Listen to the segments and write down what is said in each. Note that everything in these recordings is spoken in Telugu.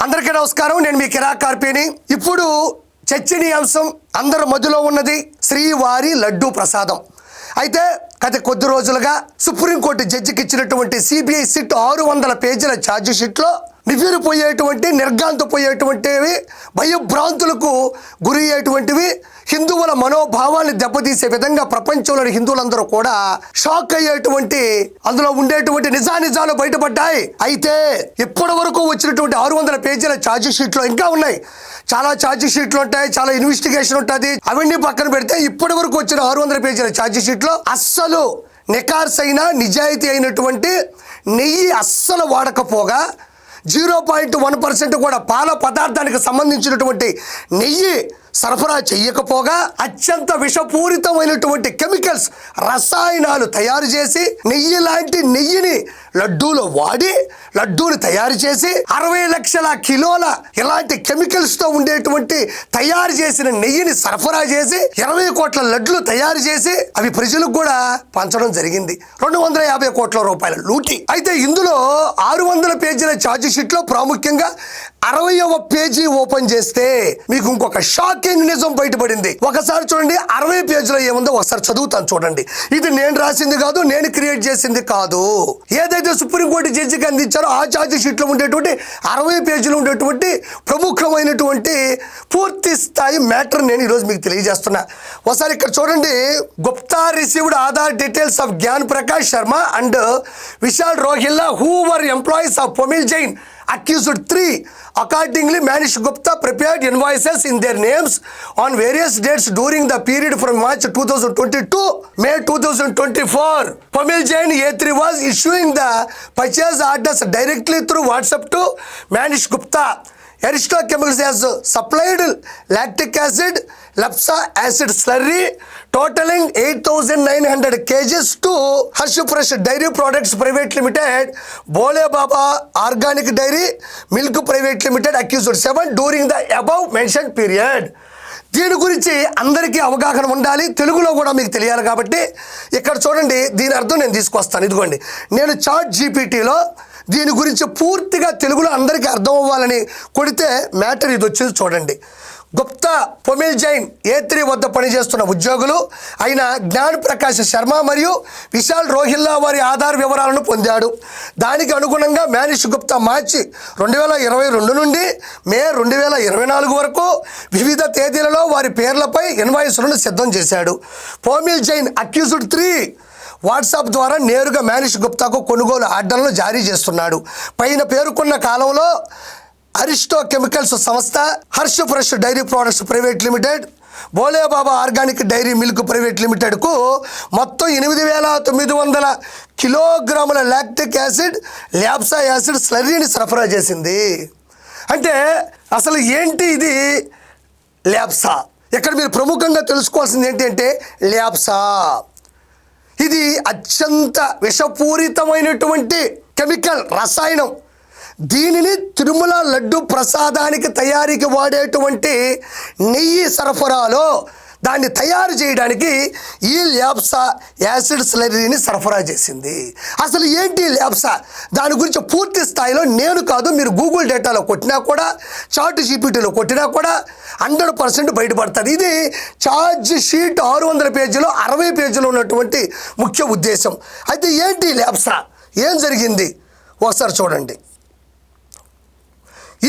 అందరికీ నమస్కారం. నేను మీ కిరా కార్పేని. ఇప్పుడు చర్చనీయాంశం అందరి మధ్యలో ఉన్నది శ్రీవారి లడ్డూ ప్రసాదం. అయితే గత కొద్ది రోజులుగా సుప్రీంకోర్టు జడ్జికి ఇచ్చినటువంటి సిబిఐ సిట్ 600 పేజీల ఛార్జ్ షీట్లో నివ్వెరపోయేటువంటి నిర్గాంతపోయేటువంటివి, భయభ్రాంతులకు గురి అయ్యేటువంటివి, హిందువుల మనోభావాన్ని దెబ్బతీసే విధంగా ప్రపంచంలోని హిందువులందరూ కూడా షాక్ అయ్యేటువంటి అందులో ఉండేటువంటి నిజాలు బయటపడ్డాయి. అయితే ఇప్పటి వరకు వచ్చినటువంటి 600 పేజీల ఛార్జ్ షీట్లో ఇంకా ఉన్నాయి. చాలా ఛార్జ్ షీట్లు ఉంటాయి, చాలా ఇన్వెస్టిగేషన్ ఉంటుంది. అవన్నీ పక్కన పెడితే ఇప్పటి వరకు వచ్చిన 600 పేజీల ఛార్జ్ షీట్లో అస్సలు నికార్సైన నిజాయితీ అయినటువంటి నెయ్యి అస్సలు వాడకపోగా 0.1% కూడా పాల పదార్థానికి సంబంధించినటువంటి నెయ్యి సరఫరా చెయ్యకపోగా అత్యంత విషపూరితమైనటువంటి కెమికల్స్, రసాయనాలు తయారు చేసి నెయ్యి లాంటి నెయ్యిని లడ్డూలో వాడి లడ్డూని తయారు చేసి 60 లక్షల కిలోల ఇలాంటి కెమికల్స్ తో ఉండేటువంటి తయారు చేసిన నెయ్యిని సరఫరా చేసి 20 కోట్ల లడ్లు తయారు చేసి అవి ప్రజలకు కూడా పంచడం జరిగింది. 250 కోట్ల రూపాయల లూటి. అయితే ఇందులో 600 పేజీల ఛార్జ్ షీట్ లో ప్రాముఖ్యంగా 60వ పేజీ ఓపెన్ చేస్తే మీకు ఇంకొక షాకింగ్ నిజం బయటపడింది. ఒకసారి చూడండి, 60 పేజీలో ఏముందో ఒకసారి చదువుతాను చూడండి. ఇది నేను రాసింది కాదు, నేను క్రియేట్ చేసింది కాదు. ఏదైతే సుప్రీంకోర్టు జడ్జికి అందించారో ఆ ఛార్జ్ షీట్లో ఉండేటువంటి 60 పేజీలు ఉండేటువంటి ప్రముఖమైనటువంటి పూర్తి స్థాయి మ్యాటర్ నేను ఈరోజు మీకు తెలియజేస్తున్నా. ఒకసారి ఇక్కడ చూడండి. Gupta received Aadhaar details of Gyan Prakash Sharma and Vishal Rohilla who were employees of Pomil Jain accused 3. Accordingly, Manish Gupta prepared invoices in their names on various dates during the period from March 2020 to May 2024. Pomil Jain A3 was issuing the purchase orders directly through WhatsApp to Manish Gupta. Aristo Chemicals has supplied lactic acid, Lapsa acid slurry totaling 8,900 kgs to Harsh Fresh Dairy Products Private Limited, Bole Baba Organic Dairy Milk Private Limited accused 7 during the above mentioned period. దీని గురించి అందరికీ అవగాహన ఉండాలి, తెలుగులో కూడా మీకు తెలియాలి. కాబట్టి ఇక్కడ చూడండి, దీని అర్థం నేను తీసుకొస్తాను. ఇదిగోండి, నేను చాట్ జీపీటీలో దీని గురించి పూర్తిగా తెలుగులో అందరికీ అర్థం అవ్వాలని కొడితే మ్యాటర్ ఇది వచ్చింది చూడండి. గుప్తా పొమిల్ జైన్ A3 వద్ద పనిచేస్తున్న ఉద్యోగులు అయిన జ్ఞాన్ ప్రకాష్ శర్మ మరియు విశాల్ రోహిల్లా వారి ఆధార్ వివరాలను పొందాడు. దానికి అనుగుణంగా మానిష్ గుప్తా మార్చి 2022 నుండి మే 2024 వరకు వివిధ తేదీలలో వారి పేర్లపై ఇన్వాయిస్లను సిద్ధం చేశాడు. పొమిల్ జైన్ అక్యూజ్డ్ 3 వాట్సాప్ ద్వారా నేరుగా మానిష్ గుప్తాకు కొనుగోలు ఆర్డర్లను జారీ చేస్తున్నాడు. పైన పేర్కొన్న కాలంలో అరిస్టో కెమికల్స్ సంస్థ, Harsh fresh dairy products private limited, Bhole Baba organic dairy milk private లిమిటెడ్కు మొత్తం 8,900 కిలోగ్రాముల లాక్టిక్ యాసిడ్, ల్యాప్సా యాసిడ్ స్లర్రీని సరఫరా చేసింది. అంటే అసలు ఏంటి ఇది ల్యాప్సా? ఇక్కడ మీరు ప్రముఖంగా తెలుసుకోవాల్సింది ఏంటంటే ల్యాప్సా ఇది అత్యంత విషపూరితమైనటువంటి కెమికల్, రసాయనం. దీనిని తిరుమల లడ్డు ప్రసాదానికి తయారీకి వాడేటువంటి నెయ్యి సరఫరాలో దాన్ని తయారు చేయడానికి ఈ ల్యాప్సా యాసిడ్ స్లర్రీని సరఫరా చేసింది. అసలు ఏంటి ల్యాప్సా? దాని గురించి పూర్తి స్థాయిలో నేను కాదు, మీరు గూగుల్ డేటాలో కొట్టినా కూడా, చాట్ జీపీటీలో కొట్టినా కూడా 100% బయటపడుతుంది. ఇది ఛార్జ్ షీట్ 600 పేజీలో 60 పేజీలో ఉన్నటువంటి ముఖ్య ఉద్దేశం. అయితే ఏంటి ల్యాప్సా, ఏం జరిగింది ఒకసారి చూడండి.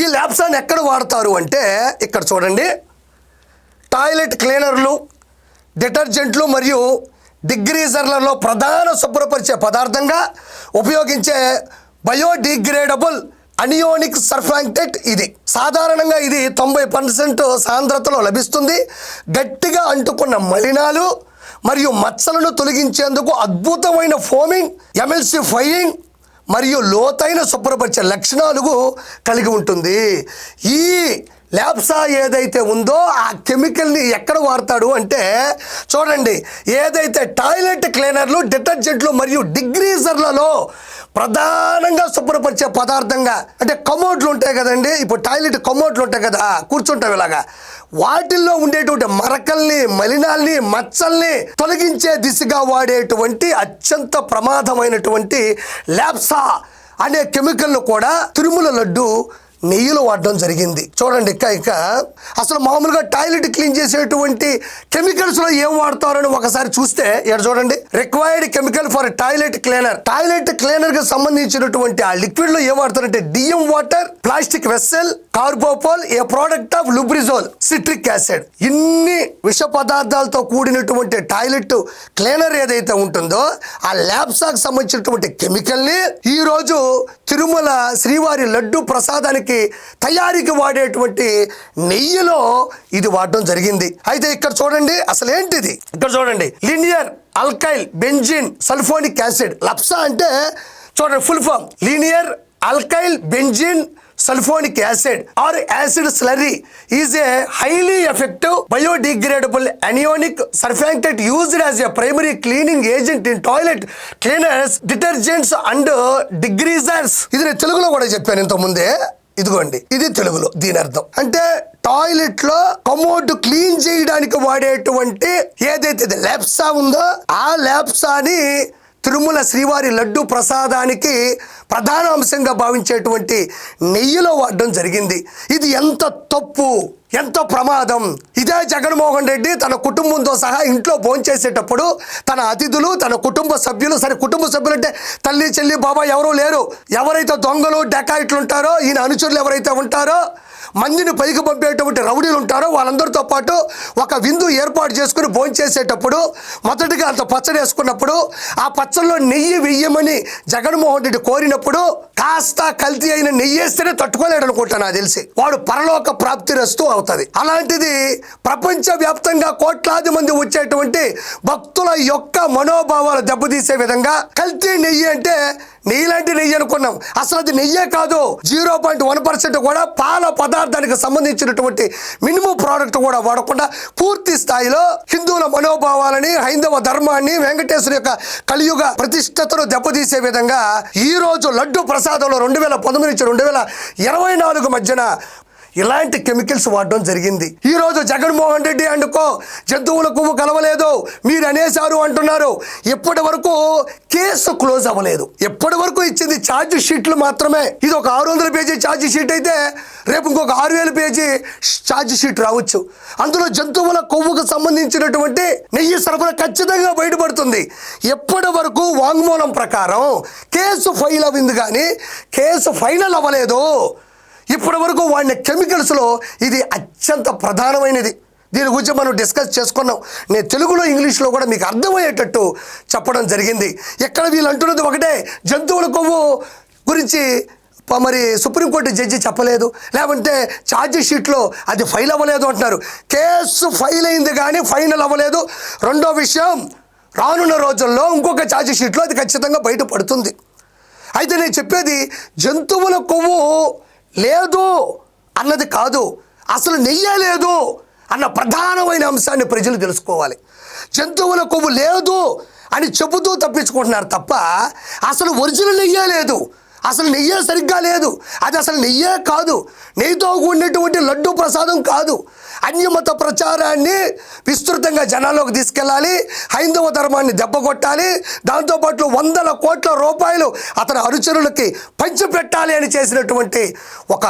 ఈ ల్యాప్సాని ఎక్కడ వాడతారు అంటే ఇక్కడ చూడండి, టాయిలెట్ క్లీనర్లు, డిటర్జెంట్లు మరియు డిగ్రీజర్లలో ప్రధాన శుభ్రపరిచే పదార్థంగా ఉపయోగించే బయోడిగ్రేడబుల్ అనియోనిక్ సర్ఫాంక్టేట్. ఇది సాధారణంగా ఇది 90% సాంద్రతలో లభిస్తుంది. గట్టిగా అంటుకున్న మలినాలు మరియు మచ్చలను తొలగించేందుకు అద్భుతమైన ఫోమింగ్, ఎమల్సిఫైయింగ్ మరియు లోతైన శుభ్రపరిచే లక్షణాలు కలిగి ఉంటుంది. ఈ ల్యాప్సా ఏదైతే ఉందో ఆ కెమికల్ని ఎక్కడ వాడతాడు అంటే చూడండి, ఏదైతే టాయిలెట్ క్లీనర్లు, డిటర్జెంట్లు మరియు డిగ్రీజర్లలో ప్రధానంగా శుభ్రపరిచే పదార్థంగా, అంటే కమోడ్లు ఉంటాయి కదండి, ఇప్పుడు టాయిలెట్ కమోడ్లు ఉంటాయి కదా, కూర్చుంటాం ఇలాగా, వాటిల్లో ఉండేటువంటి మరకల్ని, మలినాల్ని, మచ్చల్ని తొలగించే దిశగా వాడేటువంటి అత్యంత ప్రమాదమైనటువంటి ల్యాప్సా అనే కెమికల్ను కూడా తిరుమల లడ్డు నెయ్యిలో వాడడం జరిగింది. చూడండి ఇంకా అసలు మామూలుగా టాయిలెట్ క్లీన్ చేసేటువంటి కెమికల్స్ లో ఏం వాడతారని ఒకసారి చూస్తే ఇక్కడ చూడండి, required chemical for toilet cleaner. Toilet cleaner కి సంబంధించినటువంటి ఆ లిక్విడ్ లో ఏం వాడతారంటే DM water, plastic vessel, Carbopol, a product of Lubrizol, citric acid. ఇన్ని విష పదార్థాలతో కూడినటువంటి టాయిలెట్ క్లీనర్ ఏదైతే ఉంటుందో ఆ ల్యాబ్సాకు సంబంధించినటువంటి కెమికల్ ని ఈ రోజు తిరుమల శ్రీవారి లడ్డు ప్రసాదానికి తయారీకి వాడేటువంటి నెయ్యిలో ఇది వాడడం జరిగింది. అయితే ఇక్కడ చూడండి అసలు ఏంటిది, ఇక్కడ చూడండి linear alkyl benzene sulfonic acid. LABSA అంటే చూడండి full form linear alkyl benzene sulfonic acid or acid slurry is a highly effective biodegradable anionic surfactant used as a primary cleaning agent in toilet cleaners, detergents and degreasers. ఇది నేను తెలుగులో కూడా చెప్పాను ఇంత ముందే. ఇదిగోండి ఇది తెలుగులో దీని అర్థం. అంటే టాయిలెట్ లో కమోడ్ క్లీన్ చేయడానికి వాడేటువంటి ఏదైతే ల్యాప్సా ఉందో ఆ ల్యాప్సాని తిరుమల శ్రీవారి లడ్డు ప్రసాదానికి ప్రధాన అంశంగా భావించేటువంటి నెయ్యిలో వాడడం జరిగింది. ఇది ఎంత తప్పు, ఎంత ప్రమాదం. ఇదే జగన్మోహన్ రెడ్డి తన కుటుంబంతో సహా ఇంట్లో భోంచేసేటప్పుడు తన అతిథులు, తన కుటుంబ సభ్యులు, సరే కుటుంబ సభ్యులు అంటే తల్లి చెల్లి బాబా ఎవరూ లేరు, ఎవరైతే దొంగలు డెకాయిట్లు ఉంటారో, ఈయన అనుచరులు ఎవరైతే ఉంటారో, మందిని పైకి పంపేటువంటి రౌడీలు ఉంటారో వాళ్ళందరితో పాటు ఒక విందు ఏర్పాటు చేసుకుని భోంచేసేటప్పుడు మొదటిగా అంత పచ్చడి వేసుకున్నప్పుడు ఆ పచ్చడిలో నెయ్యి వెయ్యమని జగన్మోహన్ రెడ్డి కోరినప్పుడు కాస్త కల్తీ అయిన నెయ్యి వేస్తేనే తట్టుకోలేడు అనుకుంటా నాకు తెలిసి. వాడు పరలోక ప్రాప్తిరస్తూ అవుతుంది. అలాంటిది ప్రపంచవ్యాప్తంగా కోట్లాది మంది వచ్చేటువంటి భక్తుల యొక్క మనోభావాలు దెబ్బతీసే విధంగా కల్తీ నెయ్యి అంటే నెయ్యిలాంటి నెయ్యి అనుకున్నాం, అసలు అది నెయ్యే కాదు. 0.1% కూడా పాల పదార్థానికి సంబంధించినటువంటి మినిమం ప్రోడక్ట్ కూడా వాడకుండా పూర్తి స్థాయిలో హిందువుల మనోభావాలని, హైందవ ధర్మాన్ని, వెంకటేశ్వర యొక్క కలియుగ ప్రతిష్టతను దెబ్బతీసే విధంగా ఈ రోజు లడ్డు ప్రసాదంలో 2019 నుంచి 2024 మధ్యన ఇలాంటి కెమికల్స్ వాడడం జరిగింది. ఈ రోజు జగన్మోహన్ రెడ్డి అండుకో జంతువుల కొవ్వు కలవలేదు మీరు అనేశారు అంటున్నారు. ఇప్పటి వరకు కేసు క్లోజ్ అవ్వలేదు. ఎప్పటి వరకు ఇచ్చింది ఛార్జ్ షీట్లు మాత్రమే. ఇది ఒక 600 పేజీ ఛార్జ్ షీట్ అయితే రేపు ఇంకొక 6000 పేజీ ఛార్జ్ షీట్ రావచ్చు. అందులో జంతువుల కొవ్వుకు సంబంధించినటువంటి నెయ్యి సరఫరా ఖచ్చితంగా బయటపడుతుంది. ఎప్పటి వరకు వాంగ్మూలం ప్రకారం కేసు ఫైల్ అయింది కానీ కేసు ఫైనల్ అవ్వలేదు. ఇప్పటి వరకు వాడిన కెమికల్స్లో ఇది అత్యంత ప్రధానమైనది. దీని గురించి మనం డిస్కస్ చేసుకున్నాం. నేను తెలుగులో ఇంగ్లీష్లో కూడా మీకు అర్థమయ్యేటట్టు చెప్పడం జరిగింది. ఎక్కడ వీళ్ళు అంటున్నది ఒకటే, జంతువుల కొవ్వు గురించి మరి సుప్రీంకోర్టు జడ్జి చెప్పలేదు, లేకుంటే ఛార్జ్ షీట్లో అది ఫైల్ అవ్వలేదు అంటున్నారు. కేసు ఫైల్ అయింది కానీ ఫైనల్ అవ్వలేదు. రెండో విషయం, రానున్న రోజుల్లో ఇంకొక ఛార్జ్ షీట్లో అది ఖచ్చితంగా బయటపడుతుంది. అయితే నేను చెప్పేది జంతువుల కొవ్వు లేదు అన్నది కాదు, అసలు నెయ్యే లేదు అన్న ప్రధానమైన అంశాన్ని ప్రజలు తెలుసుకోవాలి. జంతువుల కొవ్వు లేదు అని చెబుతూ తప్పించుకుంటున్నారు తప్ప అసలు ఒరిజినల్ నెయ్యే లేదు, అసలు నెయ్యే సరిగ్గా లేదు, అది అసలు నెయ్యే కాదు, నెయ్యితో కూడినటువంటి లడ్డు ప్రసాదం కాదు. అన్యమత ప్రచారాన్ని విస్తృతంగా జనాల్లోకి తీసుకెళ్ళాలి, హైందవ ధర్మాన్ని దెబ్బకొట్టాలి, దాంతోపాటు 100 కోట్ల రూపాయలు అతని అనుచరులకి పంచిపెట్టాలి అని చేసినటువంటి ఒక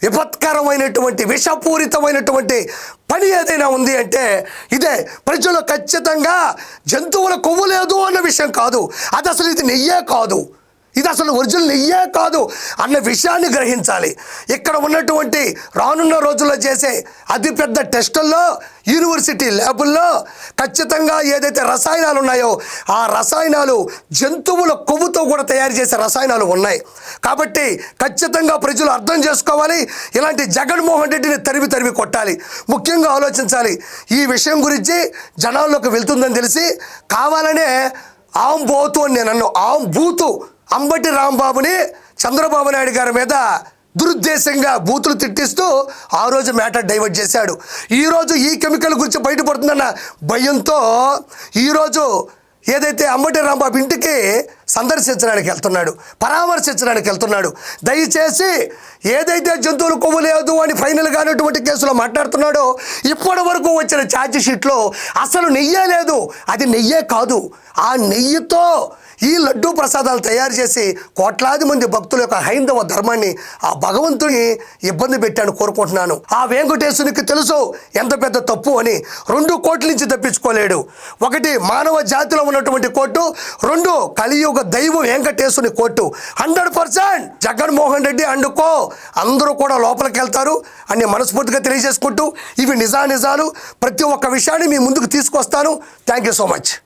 విపత్కరమైనటువంటి విషపూరితమైనటువంటి పని ఏదైనా ఉంది అంటే ఇదే. ప్రజలు ఖచ్చితంగా జంతువుల కొవ్వు లేదు అన్న విషయం కాదు, అది అసలు ఇది నెయ్యే కాదు, ఇది అసలు ఒరిజినల్ నెయ్యే కాదు అన్న విషయాన్ని గ్రహించాలి. ఇక్కడ ఉన్నటువంటి రానున్న రోజుల్లో చేసే అతిపెద్ద టెస్టుల్లో, యూనివర్సిటీ ల్యాబుల్లో ఖచ్చితంగా ఏదైతే రసాయనాలు ఉన్నాయో ఆ రసాయనాలు జంతువుల కొవ్వుతో కూడా తయారు చేసే రసాయనాలు ఉన్నాయి. కాబట్టి ఖచ్చితంగా ప్రజలు అర్థం చేసుకోవాలి. ఇలాంటి జగన్మోహన్ రెడ్డిని తరిమి కొట్టాలి. ముఖ్యంగా ఆలోచించాలి. ఈ విషయం గురించి జనాల్లోకి వెళ్తుందని తెలిసి కావాలనే ఆంబోతు అని నేను అన్నాను. ఆంబూతు అంబటి రాంబాబుని చంద్రబాబు నాయుడు గారి మీద దురుద్దేశంగా బూతులు తిట్టిస్తూ ఆ రోజు మ్యాటర్ డైవర్ట్ చేశాడు. ఈరోజు ఈ కెమికల్ గురించి బయటపడుతుందన్న భయంతో ఈరోజు ఏదైతే అంబటి రాంబాబు ఇంటికి సందర్శించడానికి వెళ్తున్నాడు, పరామర్శించడానికి వెళ్తున్నాడు. దయచేసి ఏదైతే జంతువులు కొవ్వు లేదు అని ఫైనల్గా అనేటువంటి కేసులో మాట్లాడుతున్నాడో ఇప్పటి వరకు వచ్చిన ఛార్జ్ షీట్లో అసలు నెయ్యే లేదు, అది నెయ్యే కాదు. ఆ నెయ్యితో ఈ లడ్డూ ప్రసాదాలు తయారు చేసి కోట్లాది మంది భక్తుల యొక్క హైందవ ధర్మాన్ని ఆ భగవంతుని ఇబ్బంది పెట్టాను కోరుకుంటున్నాను. ఆ వెంకటేశ్వరునికి తెలుసు ఎంత పెద్ద తప్పు అని. 2 కోట్ల నుంచి తప్పించుకోలేడు. 1 మానవ జాతిలో ఉన్నటువంటి కోర్టు, 2 కలియుగ దైవం వెంకటేశ్వరుని కోర్టు. 100% జగన్మోహన్ రెడ్డి అండుకో అందరూ కూడా లోపలికి వెళ్తారు అని మనస్ఫూర్తిగా తెలియజేసుకుంటూ ఇవి నిజాలు ప్రతి ఒక్క విషయాన్ని మీ ముందుకు తీసుకొస్తాను. Thank you so much.